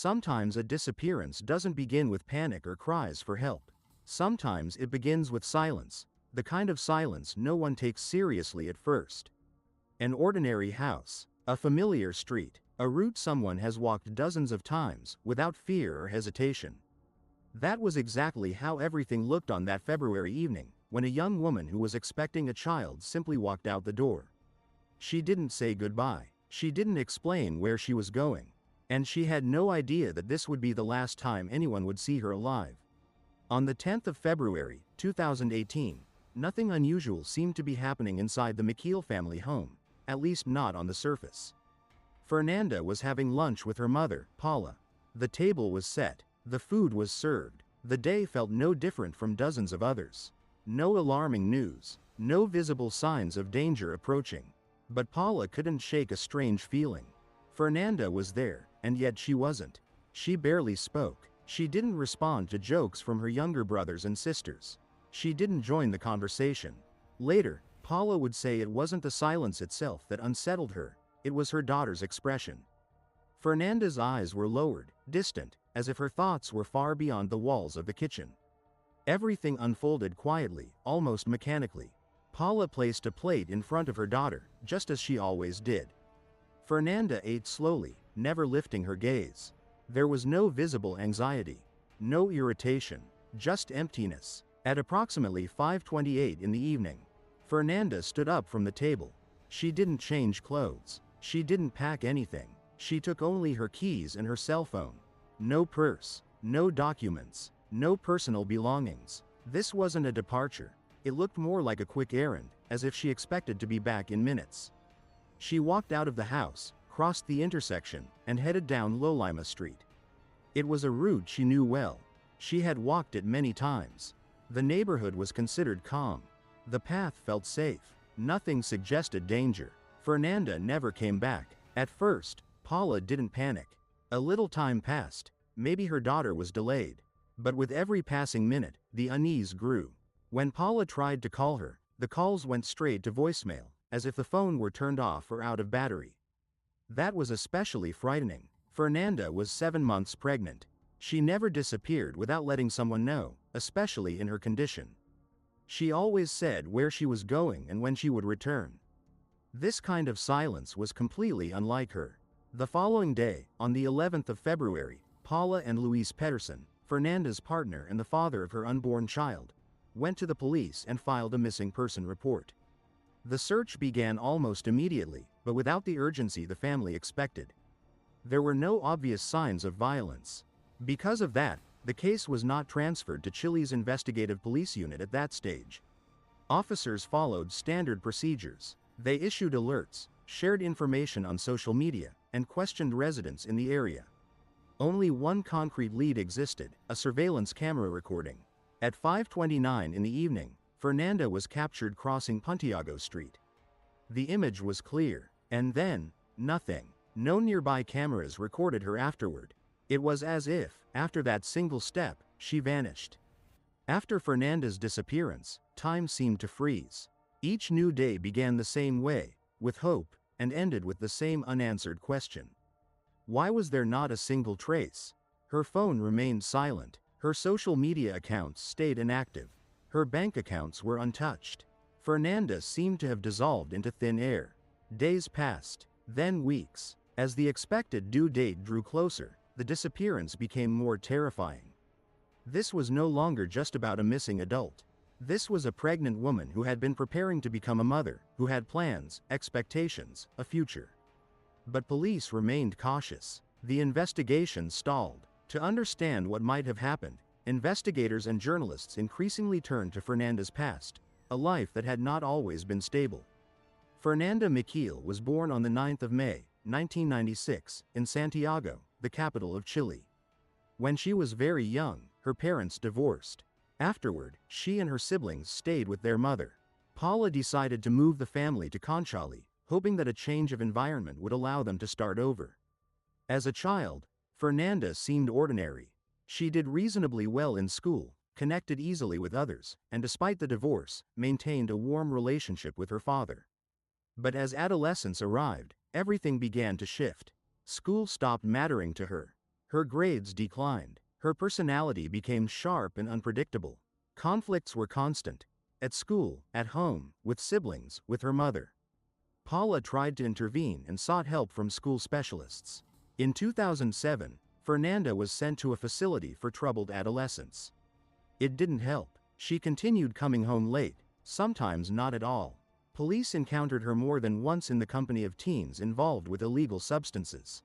Sometimes a disappearance doesn't begin with panic or cries for help. Sometimes it begins with silence, the kind of silence no one takes seriously at first. An ordinary house, a familiar street, a route someone has walked dozens of times, without fear or hesitation. That was exactly how everything looked on that February evening, when a young woman who was expecting a child simply walked out the door. She didn't say goodbye, she didn't explain where she was going, and she had no idea that this would be the last time anyone would see her alive. On the 10th of February, 2018, nothing unusual seemed to be happening inside the Maciel family home, at least not on the surface. Fernanda was having lunch with her mother, Paula. The table was set, the food was served, the day felt no different from dozens of others. No alarming news, no visible signs of danger approaching. But Paula couldn't shake a strange feeling. Fernanda was there, and yet she wasn't. She barely spoke. She didn't respond to jokes from her younger brothers and sisters. She didn't join the conversation. Later, Paula would say it wasn't the silence itself that unsettled her, it was her daughter's expression. Fernanda's eyes were lowered, distant, as if her thoughts were far beyond the walls of the kitchen. Everything unfolded quietly, almost mechanically. Paula placed a plate in front of her daughter, just as she always did. Fernanda ate slowly, never lifting her gaze. There was no visible anxiety, no irritation, just emptiness. At approximately 5:28 in the evening, Fernanda stood up from the table. She didn't change clothes. She didn't pack anything. She took only her keys and her cell phone. No purse, no documents, no personal belongings. This wasn't a departure. It looked more like a quick errand, as if she expected to be back in minutes. She walked out of the house, crossed the intersection, and headed down Lolima Street. It was a route she knew well. She had walked it many times. The neighborhood was considered calm. The path felt safe. Nothing suggested danger. Fernanda never came back. At first, Paula didn't panic. A little time passed. Maybe her daughter was delayed. But with every passing minute, the unease grew. When Paula tried to call her, the calls went straight to voicemail, as if the phone were turned off or out of battery. That was especially frightening. Fernanda was 7 months pregnant. She never disappeared without letting someone know, especially in her condition. She always said where she was going and when she would return. This kind of silence was completely unlike her. The following day, on the 11th of February, Paula and Luis Pedersen, Fernanda's partner and the father of her unborn child, went to the police and filed a missing person report. The search began almost immediately, but without the urgency the family expected. There were no obvious signs of violence. Because of that, the case was not transferred to Chile's investigative police unit at that stage. Officers followed standard procedures. They issued alerts, shared information on social media, and questioned residents in the area. Only one concrete lead existed, a surveillance camera recording. At 5:29 in the evening, Fernanda was captured crossing Puntiago Street. The image was clear, and then, nothing. No nearby cameras recorded her afterward. It was as if, after that single step, she vanished. After Fernanda's disappearance, time seemed to freeze. Each new day began the same way, with hope, and ended with the same unanswered question. Why was there not a single trace? Her phone remained silent. Her social media accounts stayed inactive. Her bank accounts were untouched. Fernanda seemed to have dissolved into thin air. Days passed, then weeks. As the expected due date drew closer, the disappearance became more terrifying. This was no longer just about a missing adult. This was a pregnant woman who had been preparing to become a mother, who had plans, expectations, a future. But police remained cautious. The investigation stalled. To understand what might have happened, investigators and journalists increasingly turned to Fernanda's past, a life that had not always been stable. Fernanda Maciel was born on the 9th of May, 1996, in Santiago, the capital of Chile. When she was very young, her parents divorced. Afterward, she and her siblings stayed with their mother. Paula decided to move the family to Conchali, hoping that a change of environment would allow them to start over. As a child, Fernanda seemed ordinary. She did reasonably well in school, connected easily with others, and despite the divorce, maintained a warm relationship with her father. But as adolescence arrived, everything began to shift. School stopped mattering to her. Her grades declined. Her personality became sharp and unpredictable. Conflicts were constant. At school, at home, with siblings, with her mother. Paula tried to intervene and sought help from school specialists. In 2007, Fernanda was sent to a facility for troubled adolescents. It didn't help. She continued coming home late, sometimes not at all. Police encountered her more than once in the company of teens involved with illegal substances.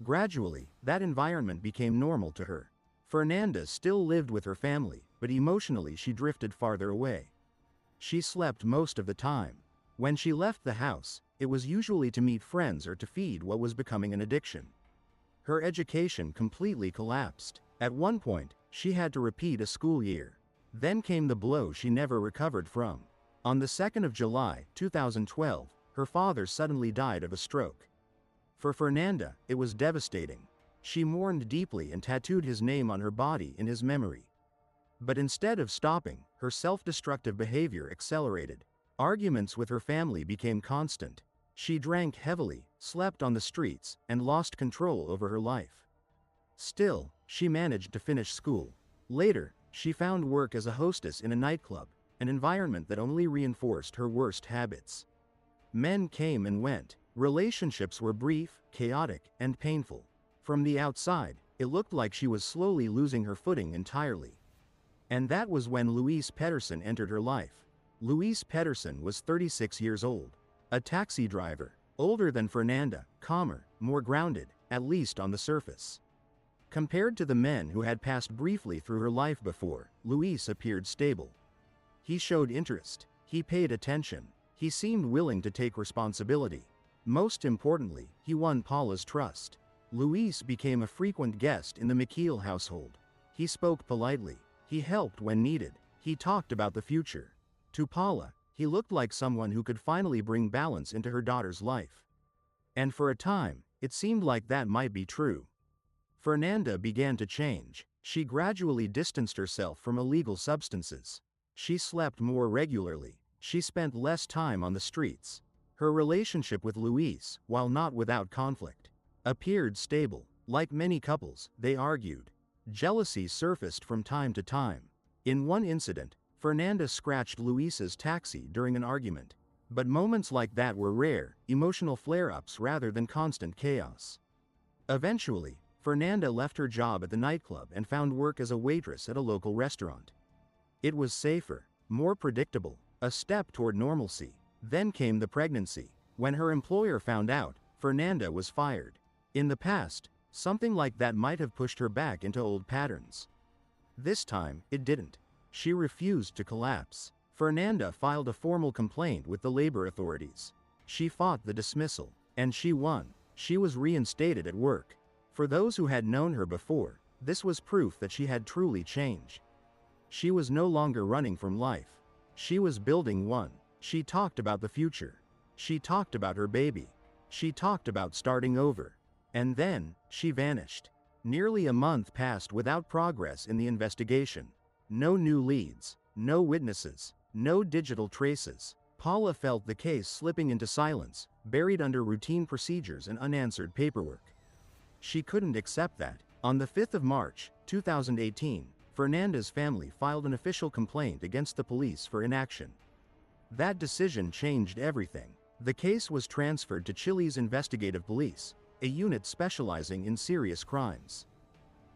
Gradually, that environment became normal to her. Fernanda still lived with her family, but emotionally she drifted farther away. She slept most of the time. When she left the house, it was usually to meet friends or to feed what was becoming an addiction. Her education completely collapsed. At one point, she had to repeat a school year. Then came the blow she never recovered from. On the 2nd of July, 2012, her father suddenly died of a stroke. For Fernanda, it was devastating. She mourned deeply and tattooed his name on her body in his memory. But instead of stopping, her self-destructive behavior accelerated. Arguments with her family became constant. She drank heavily, slept on the streets, and lost control over her life. Still, she managed to finish school. Later, she found work as a hostess in a nightclub, an environment that only reinforced her worst habits. Men came and went. Relationships were brief, chaotic, and painful. From the outside, it looked like she was slowly losing her footing entirely. And that was when Luis Pedersen entered her life. Luis Pedersen was 36 years old. A taxi driver, older than Fernanda, calmer, more grounded, at least on the surface. Compared to the men who had passed briefly through her life before, Luis appeared stable. He showed interest. He paid attention. He seemed willing to take responsibility. Most importantly, he won Paula's trust. Luis became a frequent guest in the Maciel household. He spoke politely. He helped when needed. He talked about the future. To Paula, he looked like someone who could finally bring balance into her daughter's life. And for a time, it seemed like that might be true. Fernanda began to change. She gradually distanced herself from illegal substances. She slept more regularly. She spent less time on the streets. Her relationship with Luis, while not without conflict, appeared stable. Like many couples, they argued. Jealousy surfaced from time to time. In one incident, Fernanda scratched Luis's taxi during an argument. But moments like that were rare, emotional flare-ups rather than constant chaos. Eventually, Fernanda left her job at the nightclub and found work as a waitress at a local restaurant. It was safer, more predictable, a step toward normalcy. Then came the pregnancy. When her employer found out, Fernanda was fired. In the past, something like that might have pushed her back into old patterns. This time, it didn't. She refused to collapse. Fernanda filed a formal complaint with the labor authorities. She fought the dismissal, and she won. She was reinstated at work. For those who had known her before, this was proof that she had truly changed. She was no longer running from life. She was building one. She talked about the future. She talked about her baby. She talked about starting over. And then, she vanished. Nearly a month passed without progress in the investigation. No new leads, no witnesses, no digital traces. Paula felt the case slipping into silence, buried under routine procedures and unanswered paperwork. She couldn't accept that. On the 5th of March, 2018, Fernanda's family filed an official complaint against the police for inaction. That decision changed everything. The case was transferred to Chile's investigative police, a unit specializing in serious crimes.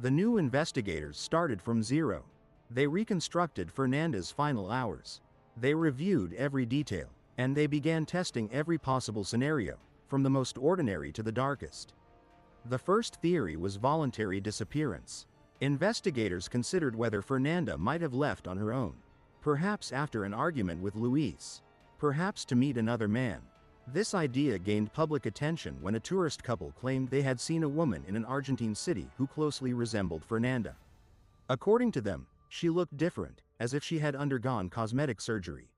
The new investigators started from zero. They reconstructed Fernanda's final hours. They reviewed every detail, and they began testing every possible scenario, from the most ordinary to the darkest. The first theory was voluntary disappearance. Investigators considered whether Fernanda might have left on her own. Perhaps after an argument with Luis. Perhaps to meet another man. This idea gained public attention when a tourist couple claimed they had seen a woman in an Argentine city who closely resembled Fernanda. According to them, she looked different, as if she had undergone cosmetic surgery.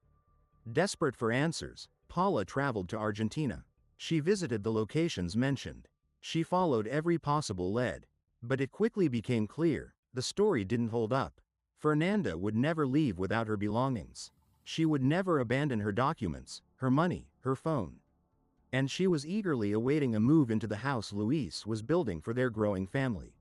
Desperate for answers, Paula traveled to Argentina. She visited the locations mentioned. She followed every possible lead. But it quickly became clear, the story didn't hold up. Fernanda would never leave without her belongings. She would never abandon her documents, her money, her phone. And she was eagerly awaiting a move into the house Luis was building for their growing family.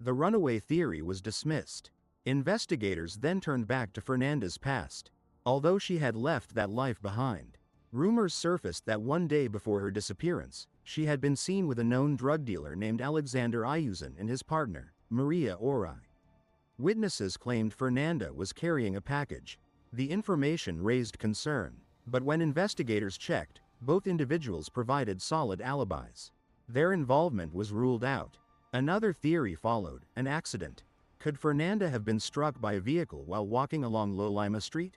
The runaway theory was dismissed. Investigators then turned back to Fernanda's past. Although she had left that life behind, rumors surfaced that one day before her disappearance, she had been seen with a known drug dealer named Alexander Ayuzin and his partner, Maria Ori. Witnesses claimed Fernanda was carrying a package. The information raised concern, but when investigators checked, both individuals provided solid alibis. Their involvement was ruled out. Another theory followed: an accident. Could Fernanda have been struck by a vehicle while walking along Lolima Street?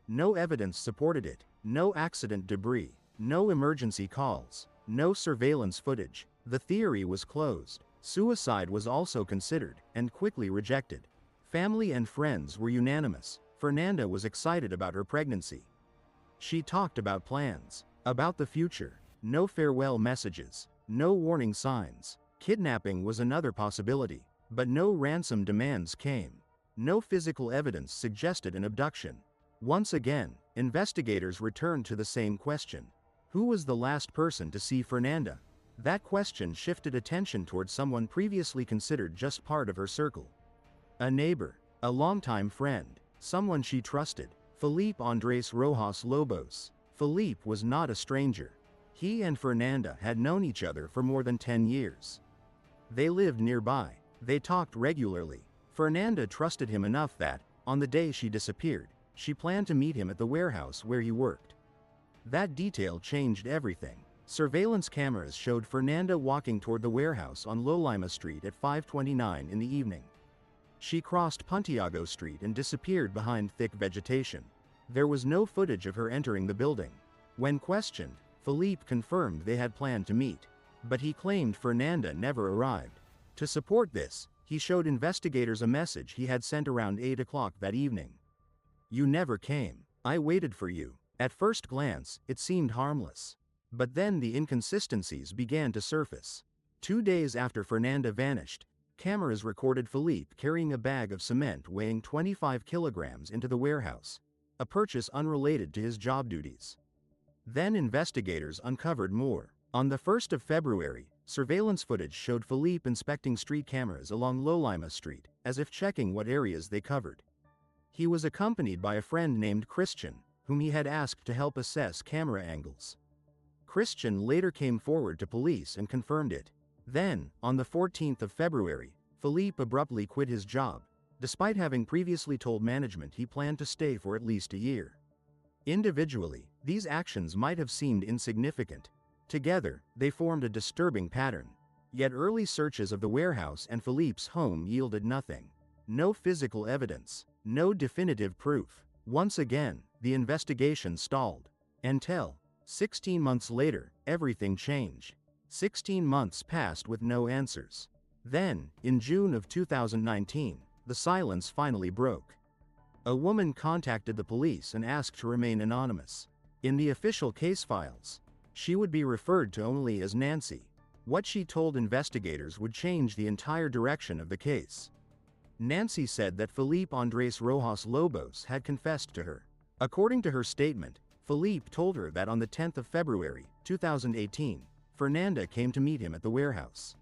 No evidence supported it. No accident debris, no emergency calls, no surveillance footage. The theory was closed. Suicide was also considered, and quickly rejected. Family and friends were unanimous. Fernanda was excited about her pregnancy. She talked about plans, about the future. No farewell messages, no warning signs. Kidnapping was another possibility, but no ransom demands came. No physical evidence suggested an abduction. Once again, investigators returned to the same question. Who was the last person to see Fernanda? That question shifted attention towards someone previously considered just part of her circle. A neighbor, a longtime friend, someone she trusted, Felipe Andres Rojas Lobos. Felipe was not a stranger. He and Fernanda had known each other for more than 10 years. They lived nearby. They talked regularly. Fernanda trusted him enough that, on the day she disappeared, she planned to meet him at the warehouse where he worked. That detail changed everything. Surveillance cameras showed Fernanda walking toward the warehouse on Lolima Street at 5:29 in the evening. She crossed Puntiago Street and disappeared behind thick vegetation. There was no footage of her entering the building. When questioned, Felipe confirmed they had planned to meet, but he claimed Fernanda never arrived. To support this, he showed investigators a message he had sent around 8 o'clock that evening. "You never came. I waited for you." At first glance, it seemed harmless. But then the inconsistencies began to surface. 2 days after Fernanda vanished, cameras recorded Felipe carrying a bag of cement weighing 25 kilograms into the warehouse, a purchase unrelated to his job duties. Then investigators uncovered more. On the 1st of February, surveillance footage showed Felipe inspecting street cameras along Lolima Street, as if checking what areas they covered. He was accompanied by a friend named Christian, whom he had asked to help assess camera angles. Christian later came forward to police and confirmed it. Then, on the 14th of February, Felipe abruptly quit his job, despite having previously told management he planned to stay for at least a year. Individually, these actions might have seemed insignificant. Together, they formed a disturbing pattern. Yet early searches of the warehouse and Felipe's home yielded nothing. No physical evidence, no definitive proof. Once again, the investigation stalled. Until, 16 months later, everything changed. 16 months passed with no answers. Then, in June of 2019, the silence finally broke. A woman contacted the police and asked to remain anonymous. In the official case files, she would be referred to only as Nancy. What she told investigators would change the entire direction of the case. Nancy said that Felipe Andres Rojas Lobos had confessed to her. According to her statement, Felipe told her that on the 10th of February, 2018, Fernanda came to meet him at the warehouse.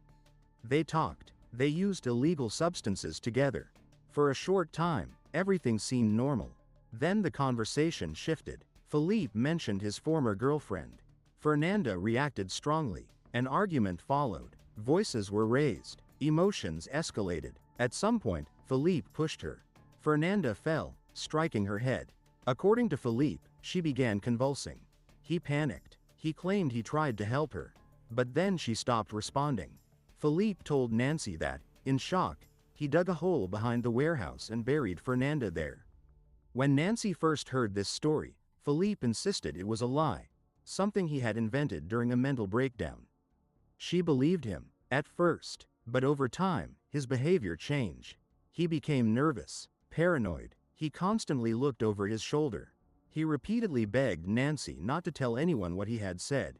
They talked. They used illegal substances together. For a short time, everything seemed normal. Then the conversation shifted. Felipe mentioned his former girlfriend. Fernanda reacted strongly. An argument followed. Voices were raised. Emotions escalated. At some point, Felipe pushed her. Fernanda fell, striking her head. According to Felipe, she began convulsing. He panicked. He claimed he tried to help her. But then she stopped responding. Felipe told Nancy that, in shock, he dug a hole behind the warehouse and buried Fernanda there. When Nancy first heard this story, Felipe insisted it was a lie, something he had invented during a mental breakdown. She believed him, at first, but over time, his behavior changed. He became nervous, paranoid. He constantly looked over his shoulder. He repeatedly begged Nancy not to tell anyone what he had said.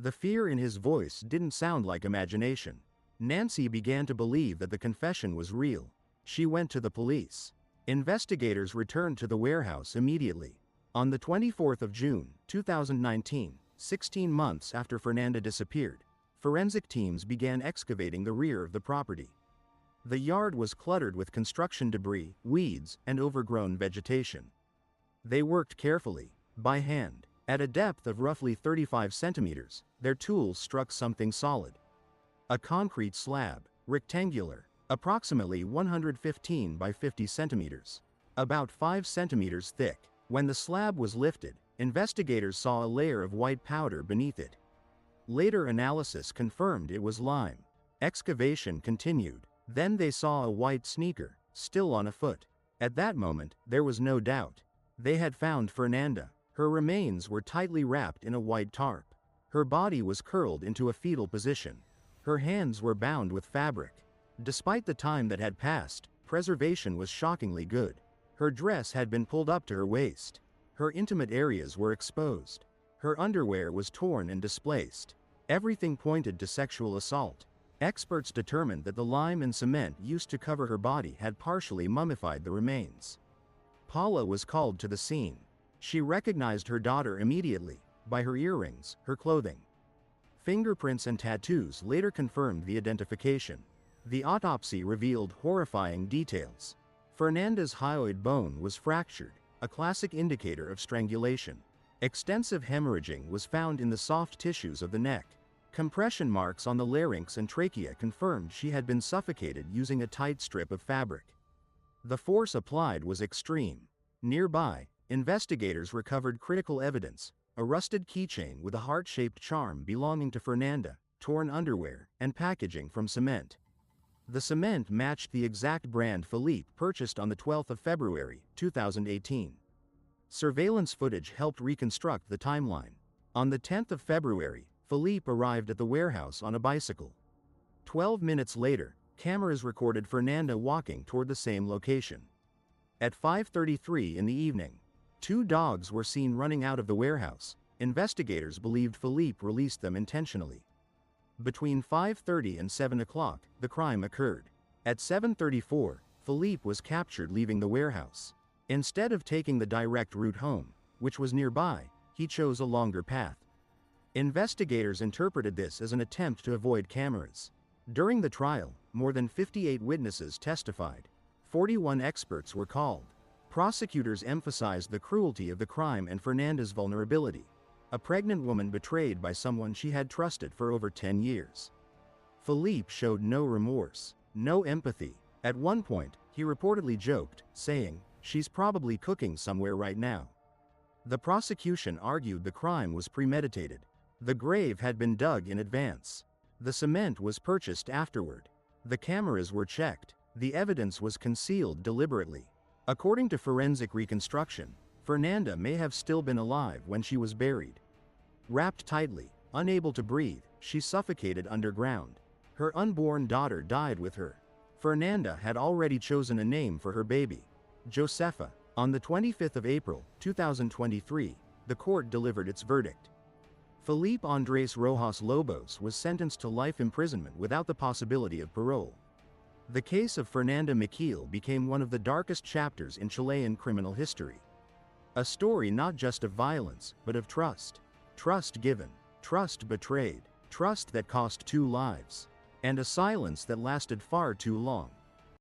The fear in his voice didn't sound like imagination. Nancy began to believe that the confession was real. She went to the police. Investigators returned to the warehouse immediately. On the 24th of June, 2019, 16 months after Fernanda disappeared, forensic teams began excavating the rear of the property. The yard was cluttered with construction debris, weeds, and overgrown vegetation. They worked carefully, by hand. At a depth of roughly 35 centimeters, their tools struck something solid. A concrete slab, rectangular, approximately 115 by 50 centimeters, about 5 centimeters thick. When the slab was lifted, investigators saw a layer of white powder beneath it. Later analysis confirmed it was lime. Excavation continued. Then they saw a white sneaker, still on a foot. At that moment, there was no doubt. They had found Fernanda. Her remains were tightly wrapped in a white tarp. Her body was curled into a fetal position. Her hands were bound with fabric. Despite the time that had passed, preservation was shockingly good. Her dress had been pulled up to her waist. Her intimate areas were exposed. Her underwear was torn and displaced. Everything pointed to sexual assault. Experts determined that the lime and cement used to cover her body had partially mummified the remains. Paula was called to the scene. She recognized her daughter immediately, by her earrings, her clothing. Fingerprints and tattoos later confirmed the identification. The autopsy revealed horrifying details. Fernanda's hyoid bone was fractured, a classic indicator of strangulation. Extensive hemorrhaging was found in the soft tissues of the neck. Compression marks on the larynx and trachea confirmed she had been suffocated using a tight strip of fabric. The force applied was extreme. Nearby, investigators recovered critical evidence: a rusted keychain with a heart-shaped charm belonging to Fernanda, torn underwear, and packaging from cement. The cement matched the exact brand Philippe purchased on the 12th of February, 2018. Surveillance footage helped reconstruct the timeline. On the 10th of February, Philippe arrived at the warehouse on a bicycle. 12 minutes later, cameras recorded Fernanda walking toward the same location. At 5:33 in the evening, 2 dogs were seen running out of the warehouse. Investigators believed Philippe released them intentionally. Between 5:30 and 7 o'clock, the crime occurred. At 7:34, Philippe was captured leaving the warehouse. Instead of taking the direct route home, which was nearby, he chose a longer path. Investigators interpreted this as an attempt to avoid cameras. During the trial, more than 58 witnesses testified. 41 experts were called. Prosecutors emphasized the cruelty of the crime and Fernanda's vulnerability. A pregnant woman betrayed by someone she had trusted for over 10 years. Philippe showed no remorse, no empathy. At one point, he reportedly joked, saying, "She's probably cooking somewhere right now." The prosecution argued the crime was premeditated. The grave had been dug in advance. The cement was purchased afterward. The cameras were checked. The evidence was concealed deliberately. According to forensic reconstruction, Fernanda may have still been alive when she was buried. Wrapped tightly, unable to breathe, she suffocated underground. Her unborn daughter died with her. Fernanda had already chosen a name for her baby, Josefa. On the 25th of April, 2023, the court delivered its verdict. Felipe Andres Rojas Lobos was sentenced to life imprisonment without the possibility of parole. The case of Fernanda Maciel became one of the darkest chapters in Chilean criminal history. A story not just of violence, but of trust. Trust given, trust betrayed, trust that cost 2 lives, and a silence that lasted far too long.